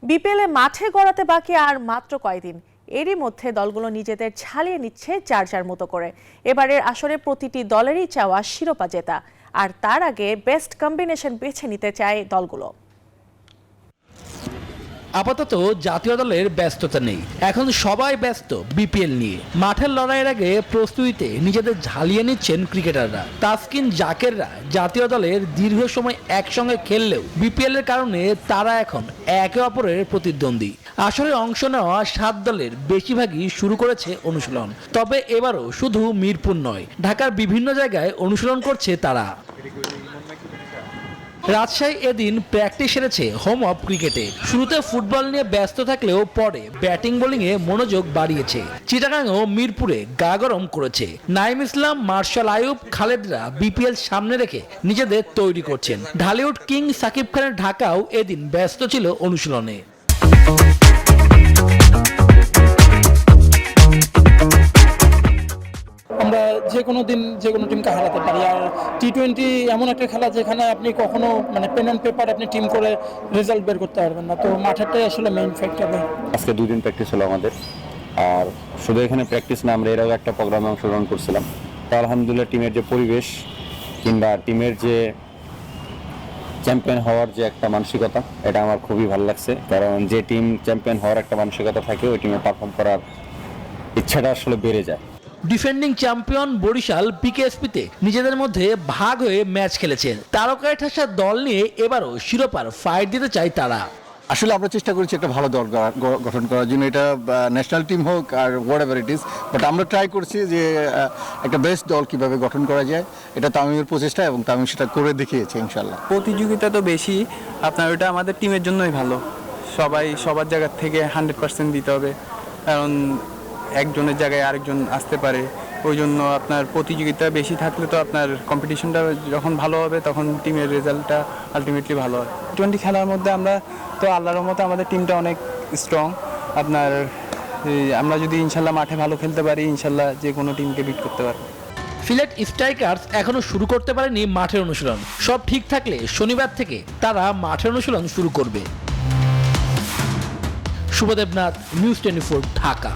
বিপিএলে মাঠে গড়াতে বাকি আর মাত্র কয়দিন। এরই মধ্যে দলগুলো নিজেদের ঝালিয়ে নিচ্ছে যার যার মতো করে। এবারের আসরে প্রতিটি দলেরই চাওয়া শিরোপা জেতা, আর তার আগে বেস্ট কম্বিনেশন বেছে নিতে চায় দলগুলো। আপাতত জাতীয় দলের ব্যস্ততা নেই, এখন সবাই ব্যস্ত বিপিএল নিয়ে। মাঠের লড়াইয়ের আগে প্রস্তুতিতে নিজেদের ঝালিয়ে নিচ্ছেন ক্রিকেটাররা। তাসকিন জাকেররা জাতীয় দলের দীর্ঘ সময় একসঙ্গে খেললেও বিপিএল এর কারণে তারা এখন একে অপরের প্রতিদ্বন্দ্বী। আসলে অংশ নেওয়া 7 দলের বেশিরভাগই শুরু করেছে অনুশীলন, তবে এবারও শুধু মিরপুর নয়, ঢাকার বিভিন্ন জায়গায় অনুশীলন করছে তারা। রাজশাহী এদিন প্র্যাকটিস সেরেছে হোম অফ ক্রিকেটে। শুরুতে ফুটবল নিয়ে ব্যস্ত থাকলেও পরে ব্যাটিং বোলিংয়ে মনোযোগ বাড়িয়েছে। চিটাগাং ও মিরপুরে গা গরম করেছে। নাইম ইসলাম, মার্শাল আইয়ুব, খালেদরা বিপিএল সামনে রেখে নিজেদের তৈরি করছেন। ঢালিউড কিং সাকিব খানের ঢাকাও এদিন ব্যস্ত ছিল অনুশীলনে। আমরা যে কোনো দিন যে কোনো টিমকে হারাতে পারি, আর টি-20 এমন একটা খেলা যেখানে আপনি কখনো পেন অ্যান্ড পেপার আপনি টিম করে রেজাল্ট বের করতে পারবেন না। তো মাঠেরটাই আসলে মেইন ফ্যাক্টর। আজকে 2 দিন প্র্যাকটিস হলো আমাদের, আর শুধু এখানে প্র্যাকটিস না, আমরা এরাও একটা প্রোগ্রামে অংশগ্রহণ করছিলাম। তো আলহামদুলিল্লাহ টিমের যে পরিবেশ কিংবা টিমের যে চ্যাম্পিয়ন হওয়ার যে একটা মানসিকতা, এটা আমার খুবই ভালো লাগছে। কারণ যে টিম চ্যাম্পিয়ন হওয়ার একটা মানসিকতা থাকে, ওই টিমে পারফর্ম করার ইচ্ছাটা আসলে বেড়ে যায়। ডিফেন্ডিং চ্যাম্পিয়ন বরিশাল পিকেএসপিতে নিজেদের মধ্যে ভাগ হয়ে ম্যাচ খেলেছেন। তারকায় ঠাসা দল নিয়ে এবারও শিরোপার ফাইট দিতে চায় তারা। আসলে আমরা চেষ্টা করেছি একটা ভালো দল গঠন করার জন্য, এটা ন্যাশনাল টিম হোক আর whatever it is, but আমরা ট্রাই করছি যে একটা বেস্ট দল কিভাবে গঠন করা যায়। এটা তামিমের প্রচেষ্টা এবং তামিম সেটা করে দেখিয়েছে ইনশাল্লাহ। প্রতিযোগিতা তো বেশি, আপনার ওটা আমাদের টিমের জন্যই ভালো। সবাই সবার জায়গা থেকে 100% দিতে হবে, কারণ একজনের জায়গায় আরেকজন আসতে পারে। ওই জন্য আপনার প্রতিযোগিতা বেশি থাকলে তো আপনার কম্পিটিশনটা যখন ভালো হবে তখন টিমের রেজাল্টটা আলটিমেটলি ভালো হয়। টি-20 খেলার মধ্যে আমরা তো আল্লাহর মতো আমাদের টিমটা অনেক স্ট্রং। আপনার আমরা যদি ইনশাল্লাহ মাঠে ভালো খেলতে পারি, ইনশাল্লাহ যে কোনো টিমকে বিট করতে পারবো। সিলেট স্ট্রাইকার্স এখনো শুরু করতে পারেনি মাঠের অনুশীলন। সব ঠিক থাকলে শনিবার থেকে তারা মাঠের অনুশীলন শুরু করবে। শুভদেবনাথ, নিউজ 24, ঢাকা।